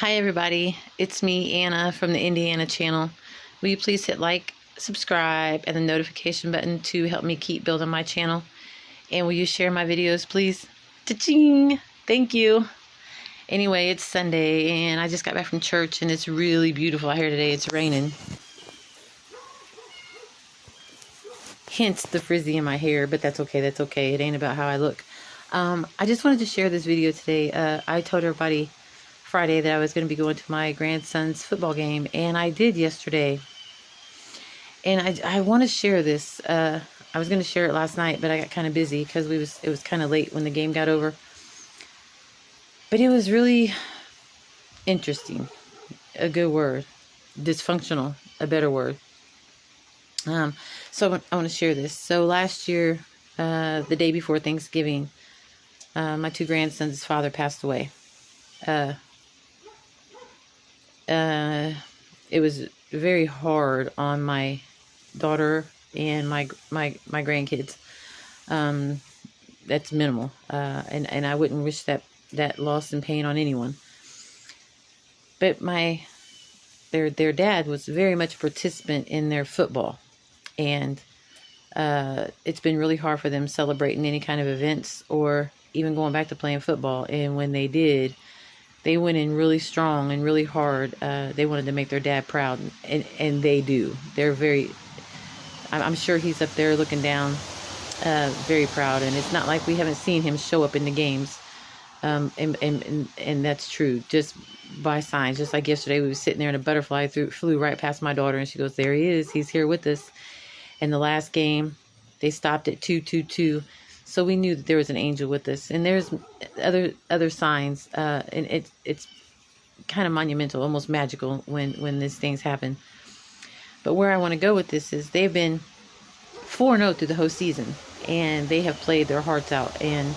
Hi everybody, it's me, Anna from the Indiana channel. Will you please hit like, subscribe, and the notification button to help me keep building my channel? And will you share my videos, please? Cha-ching! Thank you. Anyway, it's Sunday, and I just got back from church, and it's really beautiful out here today. It's raining. Hence the frizzy in my hair, but that's okay. That's okay. It ain't about how I look. I just wanted to share this video today. I told everybody Friday that I was going to be going to my grandson's football game, and I did yesterday. And I want to share this. I was going to share it last night, but I got kind of busy because it was kind of late when the game got over. But it was really interesting. A good word. Dysfunctional, a better word. So I want to share this. So last year, the day before Thanksgiving, my two grandsons' father passed away. It was very hard on my daughter and my grandkids. That's minimal, and I wouldn't wish that loss and pain on anyone. But their dad was very much a participant in their football, and it's been really hard for them celebrating any kind of events or even going back to playing football. And when they did, they went in really strong and really hard. They wanted to make their dad proud, and they do. They're very, I'm sure he's up there looking down, very proud. And it's not like we haven't seen him show up in the games. And that's true, just by signs. Just like yesterday, we were sitting there and a butterfly flew right past my daughter, and she goes, "There he is. He's here with us." And the last game, they stopped at 2-2-2. So we knew that there was an angel with us. And there's other signs, and it's kind of monumental, almost magical when these things happen. But where I want to go with this is they've been 4-0 through the whole season, and they have played their hearts out, and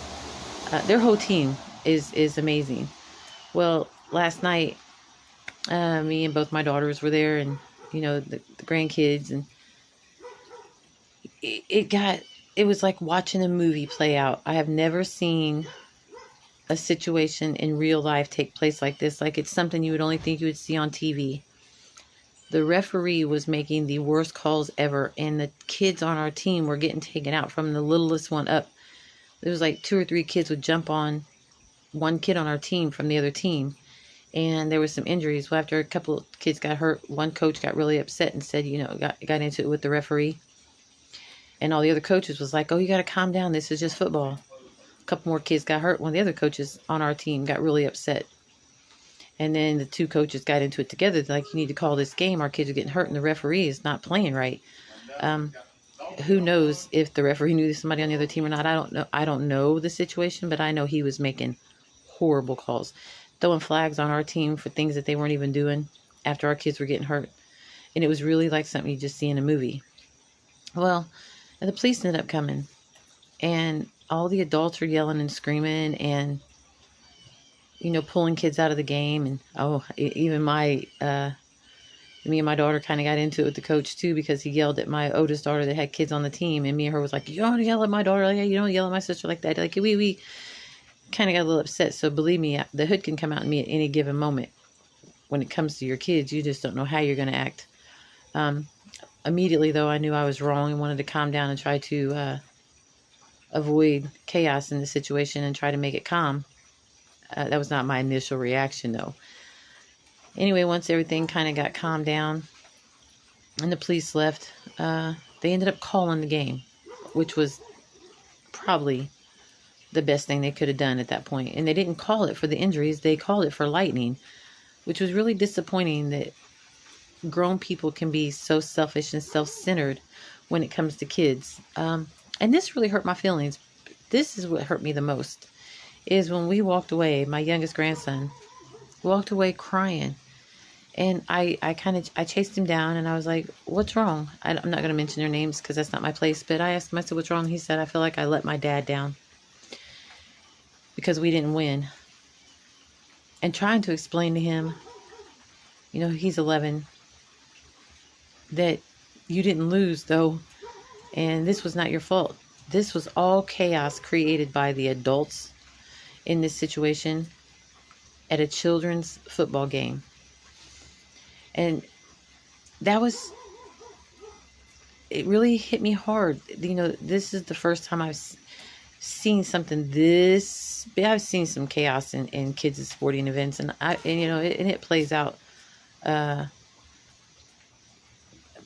their whole team is amazing. Well, last night, me and both my daughters were there, and the grandkids, and it was like watching a movie play out. I have never seen a situation in real life take place like this. Like, it's something you would only think you would see on TV. The referee was making the worst calls ever, and the kids on our team were getting taken out, from the littlest one up. There was like 2 or 3 kids would jump on one kid on our team from the other team, and there was some injuries. Well, after a couple of kids got hurt, one coach got really upset and said, got into it with the referee. And all the other coaches was like, "Oh, you got to calm down. This is just football." A couple more kids got hurt. One of the other coaches on our team got really upset. And then the 2 coaches got into it together. They're like, "You need to call this game. Our kids are getting hurt, and the referee is not playing right." Who knows if the referee knew somebody on the other team or not? I don't know. I don't know the situation, but I know he was making horrible calls, throwing flags on our team for things that they weren't even doing after our kids were getting hurt. And it was really like something you just see in a movie. Well, the police ended up coming, and all the adults are yelling and screaming and, pulling kids out of the game. And even me and my daughter kind of got into it with the coach too, because he yelled at my oldest daughter that had kids on the team, and me and her was like, "You don't yell at my daughter like that. You don't yell at my sister like that." Like, we kind of got a little upset. So believe me, the hood can come out in me at any given moment. When it comes to your kids, you just don't know how you're going to act. Immediately, though, I knew I was wrong and wanted to calm down and try to avoid chaos in the situation and try to make it calm. That was not my initial reaction, though. Anyway, once everything kind of got calmed down and the police left, they ended up calling the game, which was probably the best thing they could have done at that point. And they didn't call it for the injuries. They called it for lightning, which was really disappointing that grown people can be so selfish and self-centered when it comes to kids. And this really hurt my feelings. This is what hurt me the most, is when we walked away, my youngest grandson walked away crying. And I chased him down, and I was like, "What's wrong?" I'm not going to mention their names because that's not my place, but I asked him, I said, "What's wrong?" He said, "I feel like I let my dad down because we didn't win." And trying to explain to him, he's 11, that you didn't lose, though, and this was not your fault. This was all chaos created by the adults in this situation. at a children's football game. And it really hit me hard. This is the first time I've seen something this big. I've seen some chaos in kids' sporting events, and it plays out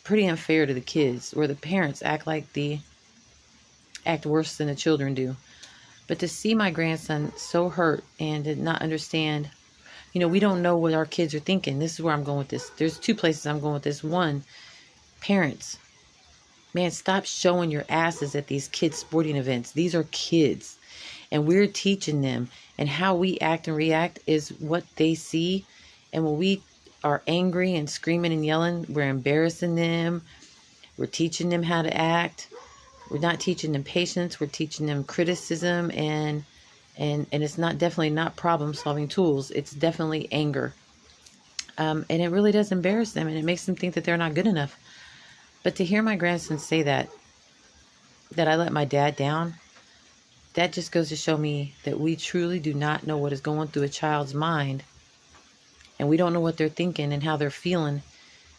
pretty unfair to the kids, where the parents act worse than the children do. But to see my grandson so hurt and to not understand, we don't know what our kids are thinking. This is where I'm going with this. There's two places I'm going with this. One, parents, man, stop showing your asses at these kids' sporting events. These are kids, and we're teaching them, and how we act and react is what they see. And when we are angry and screaming and yelling, we're embarrassing them. We're teaching them how to act. We're not teaching them patience. We're teaching them criticism, and it's definitely not problem solving tools. It's definitely anger. And it really does embarrass them, and it makes them think that they're not good enough. But to hear my grandson say that I let my dad down, that just goes to show me that we truly do not know what is going through a child's mind. And we don't know what they're thinking and how they're feeling.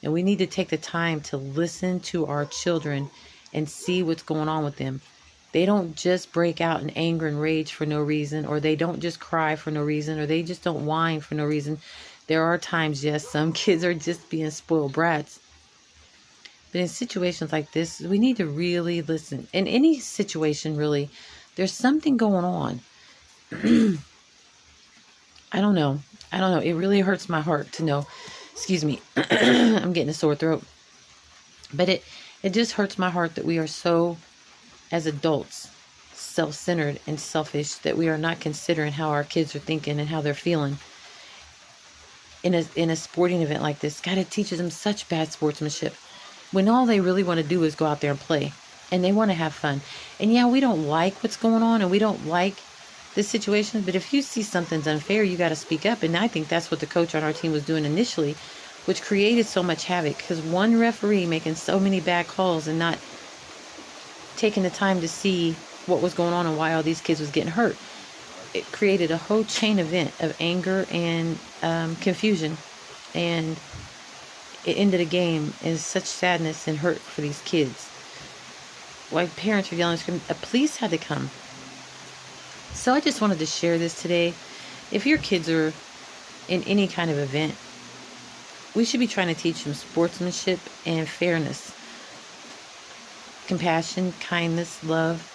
And we need to take the time to listen to our children and see what's going on with them. They don't just break out in anger and rage for no reason, or they don't just cry for no reason, or they just don't whine for no reason. There are times, yes, some kids are just being spoiled brats. But in situations like this, we need to really listen. In any situation, really, there's something going on. I don't know. It really hurts my heart to know. Excuse me. I'm getting a sore throat. But it just hurts my heart that we are so, as adults, self-centered and selfish, that we are not considering how our kids are thinking and how they're feeling. In a sporting event like this, God, it teaches them such bad sportsmanship, when all they really want to do is go out there and play, and they want to have fun. And yeah, we don't like what's going on, and we don't like this situation, but if you see something's unfair, you got to speak up. And I think that's what the coach on our team was doing initially, which created so much havoc, because one referee making so many bad calls and not taking the time to see what was going on and why all these kids was getting hurt. It created a whole chain event of anger and confusion, and it ended a game in such sadness and hurt for these kids. While parents were yelling and screaming, a police had to come. So I just wanted to share this today. If your kids are in any kind of event, we should be trying to teach them sportsmanship and fairness, compassion, kindness, love.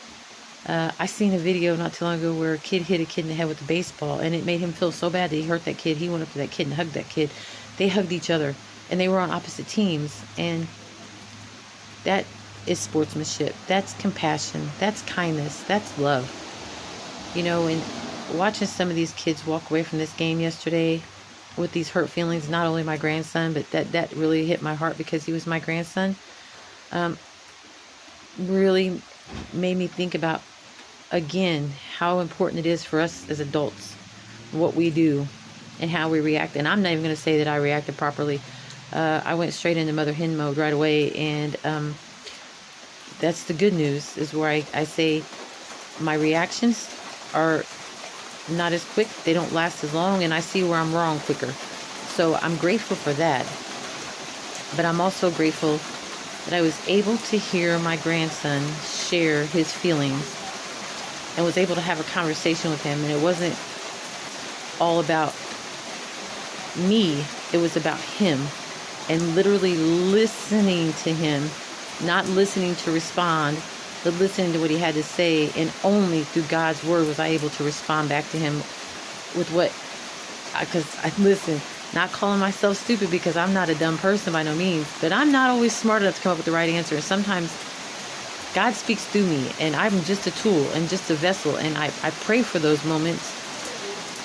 I seen a video not too long ago where a kid hit a kid in the head with a baseball, and it made him feel so bad that he hurt that kid. He went up to that kid and hugged that kid. They hugged each other, and they were on opposite teams. And that is sportsmanship. That's compassion. That's kindness. That's love. And watching some of these kids walk away from this game yesterday with these hurt feelings, not only my grandson, but that really hit my heart because he was my grandson, really made me think about, again, how important it is for us as adults, what we do and how we react. And I'm not even going to say that I reacted properly. I went straight into mother hen mode right away, and that's the good news, is where I say my reactions are not as quick, they don't last as long, and I see where I'm wrong quicker. So I'm grateful for that. But I'm also grateful that I was able to hear my grandson share his feelings and was able to have a conversation with him. And it wasn't all about me, it was about him, and literally listening to him, not listening to respond, but listening to what he had to say. And only through God's word was I able to respond back to him with listen, not calling myself stupid, because I'm not a dumb person by no means, but I'm not always smart enough to come up with the right answer. And sometimes God speaks through me, and I'm just a tool and just a vessel. And I pray for those moments.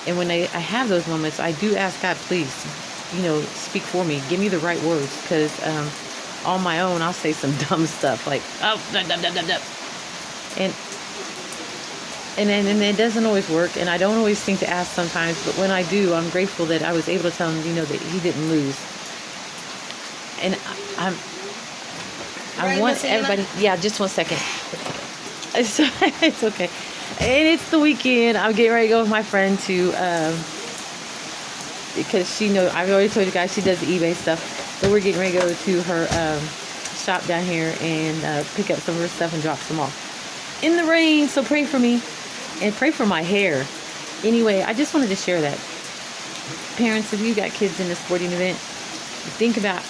And when I have those moments, I do ask God, please, speak for me. Give me the right words, because on my own, I'll say some dumb stuff like, oh, da, da, da, da, da. And it doesn't always work, and I don't always think to ask sometimes, but when I do, I'm grateful that I was able to tell him, that he didn't lose. And I want everybody, just 1 second. It's okay. And it's the weekend. I'm getting ready to go with my friend to because she knows, I've already told you guys, she does the eBay stuff. So we're getting ready to go to her shop down here and pick up some of her stuff and drop some off in the rain. So pray for me and pray for my hair. Anyway, I just wanted to share that. Parents, if you got kids in a sporting event, think about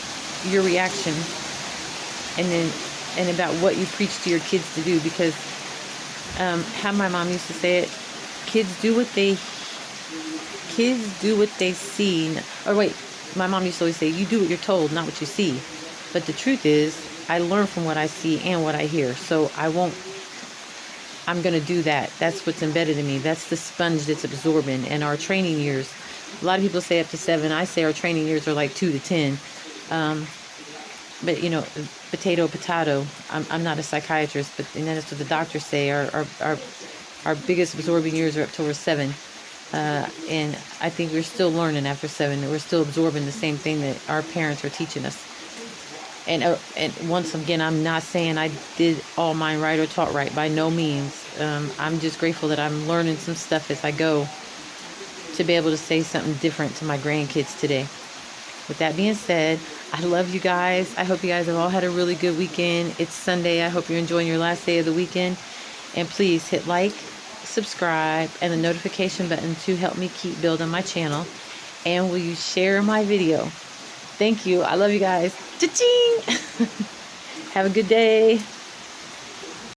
your reaction and about what you preach to your kids to do, because how my mom used to say it, kids do what they see. Or wait, my mom used to always say, you do what you're told, not what you see. But the truth is, I learn from what I see and what I hear. So I'm going to do that. That's what's embedded in me. That's the sponge that's absorbing. And our training years, a lot of people say up to 7. I say our training years are like 2 to 10. But, you know, potato. I'm not a psychiatrist, but and that's what the doctors say. Our biggest absorbing years are up to 7. And I think we're still learning after 7. That we're still absorbing the same thing that our parents are teaching us. And once again, I'm not saying I did all mine right or taught right. By no means. I'm just grateful that I'm learning some stuff as I go to be able to say something different to my grandkids today. With that being said, I love you guys. I hope you guys have all had a really good weekend. It's Sunday. I hope you're enjoying your last day of the weekend. And please hit like, subscribe, and the notification button to help me keep building my channel. And will you share my video? Thank you. I love you guys. Cha-ching! Have a good day.